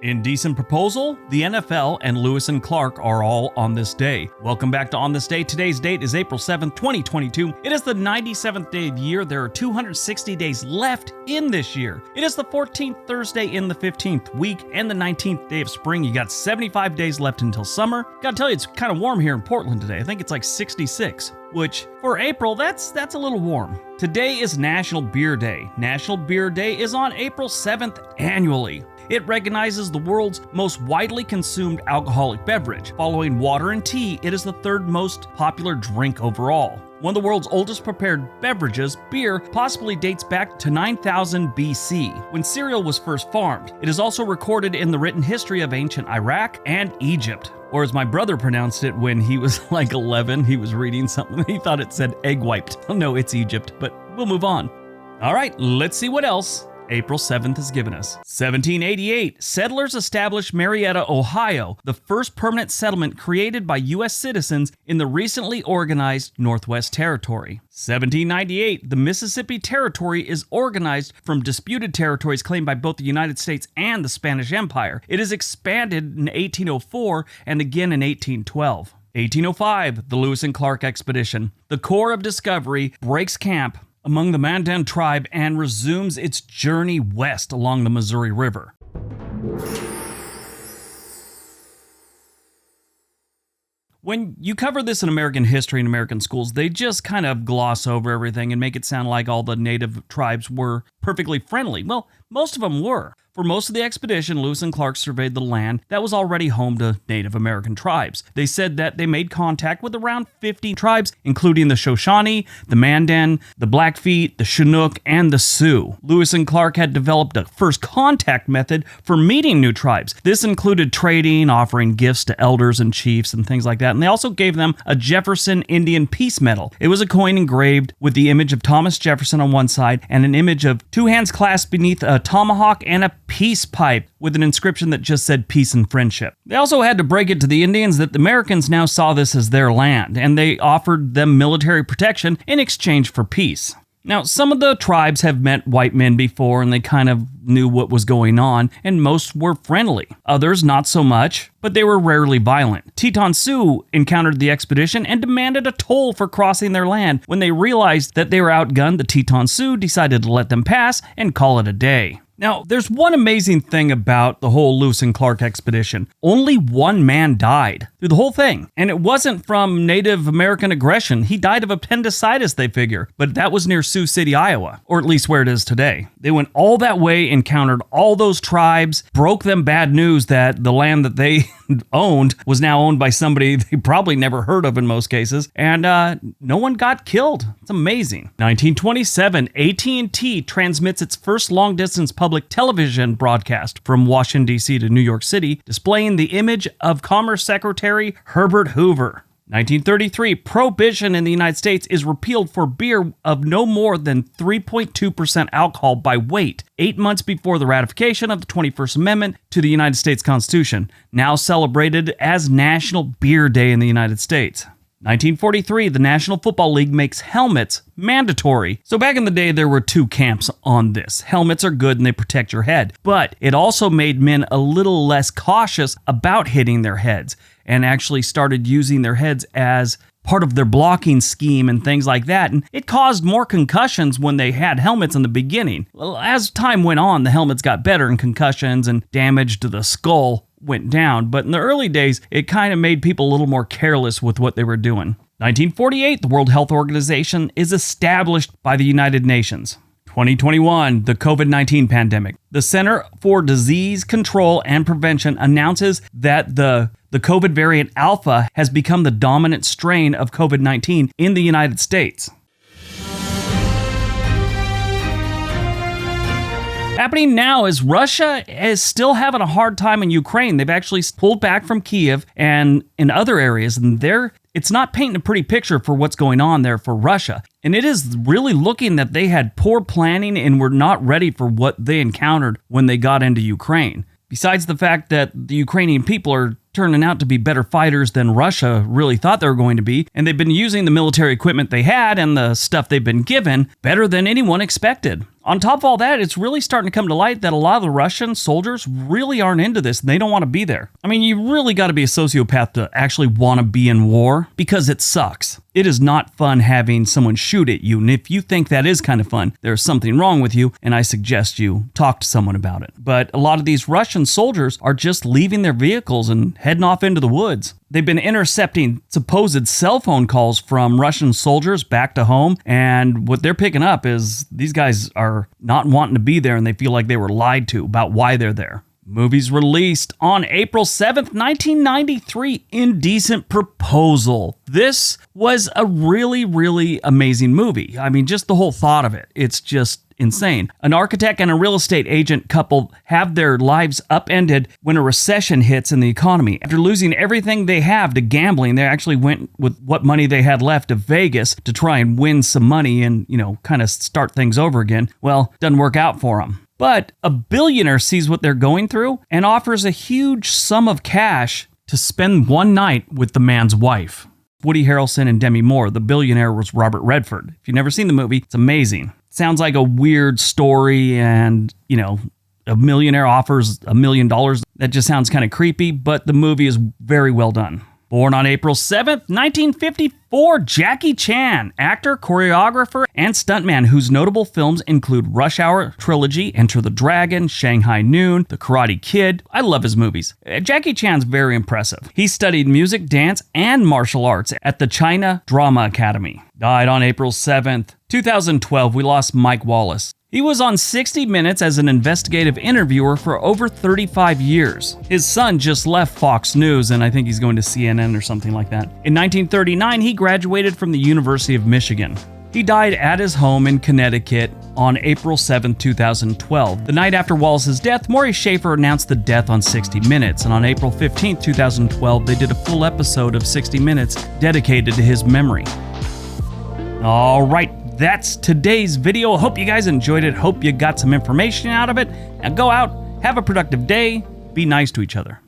Indecent Proposal, the NFL, and Lewis and Clark are all on this day. Welcome back to On This Day. Today's date is April 7th, 2022. It is the 97th day of the year. There are 260 days left in this year. It is the 14th Thursday in the 15th week and the 19th day of spring. You got 75 days left until summer. Gotta tell you, it's kind of warm here in Portland today. I think it's like 66, which for April, that's a little warm. Today is National Beer Day. National Beer Day is on April 7th annually. It recognizes the world's most widely consumed alcoholic beverage. Following water and tea, it is the third most popular drink overall. One of the world's oldest prepared beverages, beer, possibly dates back to 9000 BC, when cereal was first farmed. It is also recorded in the written history of ancient Iraq and Egypt. Or as my brother pronounced it when he was like 11, he was reading something, he thought it said egg wiped. No, it's Egypt, but we'll move on. All right, let's see what else April 7th has given us. 1788, settlers established Marietta, Ohio, the first permanent settlement created by U.S. citizens in the recently organized Northwest Territory. 1798, the Mississippi Territory is organized from disputed territories claimed by both the United States and the Spanish Empire. It is expanded in 1804 and again in 1812. 1805, the Lewis and Clark expedition. The Corps of Discovery breaks camp among the Mandan tribe and resumes its journey west along the Missouri River. When you cover this in American history and American schools, they just kind of gloss over everything and make it sound like all the native tribes were perfectly friendly. Well, most of them were. For most of the expedition, Lewis and Clark surveyed the land that was already home to Native American tribes. They said that they made contact with around 50 tribes, including the Shoshone, the Mandan, the Blackfeet, the Chinook, and the Sioux. Lewis and Clark had developed a first contact method for meeting new tribes. This included trading, offering gifts to elders and chiefs and things like that. And they also gave them a Jefferson Indian Peace Medal. It was a coin engraved with the image of Thomas Jefferson on one side and an image of two hands clasped beneath a tomahawk and a peace pipe with an inscription that just said peace and friendship. They also had to break it to the Indians that the Americans now saw this as their land, and they offered them military protection in exchange for peace. Now, some of the tribes have met white men before, and they kind of knew what was going on, and most were friendly. Others, not so much, but they were rarely violent. Teton Sioux encountered the expedition and demanded a toll for crossing their land. When they realized that they were outgunned, the Teton Sioux decided to let them pass and call it a day. Now, there's one amazing thing about the whole Lewis and Clark expedition. Only one man died through the whole thing. And it wasn't from Native American aggression. He died of appendicitis, they figure. But that was near Sioux City, Iowa, or at least where it is today. They went all that way, encountered all those tribes, broke them bad news that the land that they owned was now owned by somebody they probably never heard of in most cases, and no one got killed. It's amazing. 1927, AT&T transmits its first long-distance public television broadcast from Washington, D.C. to New York City, displaying the image of Commerce Secretary Herbert Hoover. 1933, prohibition in the United States is repealed for beer of no more than 3.2% alcohol by weight, 8 months before the ratification of the 21st Amendment to the United States Constitution, now celebrated as National Beer Day in the United States. 1943, the National Football League makes helmets mandatory. So back in the day, there were two camps on this. Helmets are good and they protect your head, but it also made men a little less cautious about hitting their heads and actually started using their heads as part of their blocking scheme and things like that. And it caused more concussions when they had helmets in the beginning. Well, as time went on, the helmets got better and concussions and damage to the skull went down, but in the early days, it kind of made people a little more careless with what they were doing. 1948, the World Health Organization is established by the United Nations. 2021, the COVID-19 pandemic. The Center for Disease Control and Prevention announces that the COVID variant Alpha has become the dominant strain of COVID-19 in the United States. Happening now is Russia is still having a hard time in Ukraine. They've actually pulled back from Kiev and in other areas, and it's not painting a pretty picture for what's going on there for Russia. And it is really looking that they had poor planning and were not ready for what they encountered when they got into Ukraine. Besides the fact that the Ukrainian people are turning out to be better fighters than Russia really thought they were going to be, and they've been using the military equipment they had and the stuff they've been given better than anyone expected. On top of all that, it's really starting to come to light that a lot of the Russian soldiers really aren't into this and they don't want to be there. I mean, you really got to be a sociopath to actually want to be in war because it sucks. It is not fun having someone shoot at you, and if you think that is kind of fun, there's something wrong with you, and I suggest you talk to someone about it. But a lot of these Russian soldiers are just leaving their vehicles and heading off into the woods. They've been intercepting supposed cell phone calls from Russian soldiers back to home, and what they're picking up is these guys are not wanting to be there, and they feel like they were lied to about why they're there. Movies released on April 7th, 1993, Indecent Proposal. This was a really, really amazing movie. I mean, just the whole thought of it. It's just insane. An architect and a real estate agent couple have their lives upended when a recession hits in the economy. After losing everything they have to gambling, they actually went with what money they had left to Vegas to try and win some money and, kind of start things over again. Well, doesn't work out for them. But a billionaire sees what they're going through and offers a huge sum of cash to spend one night with the man's wife. Woody Harrelson and Demi Moore. The billionaire was Robert Redford. If you've never seen the movie, it's amazing. Sounds like a weird story and, a millionaire offers $1 million. That just sounds kind of creepy, but the movie is very well done. Born on April 7th, 1954, Jackie Chan, actor, choreographer, and stuntman whose notable films include Rush Hour Trilogy, Enter the Dragon, Shanghai Noon, The Karate Kid. I love his movies. Jackie Chan's very impressive. He studied music, dance, and martial arts at the China Drama Academy. Died on April 7th, 2012. We lost Mike Wallace. He was on 60 Minutes as an investigative interviewer for over 35 years. His son just left Fox News, and I think he's going to CNN or something like that. In 1939, he graduated from the University of Michigan. He died at his home in Connecticut on April 7, 2012. The night after Wallace's death, Maury Schaefer announced the death on 60 Minutes, and on April 15, 2012, they did a full episode of 60 Minutes dedicated to his memory. All right. That's today's video. Hope you guys enjoyed it. Hope you got some information out of it. Now go out, have a productive day, be nice to each other.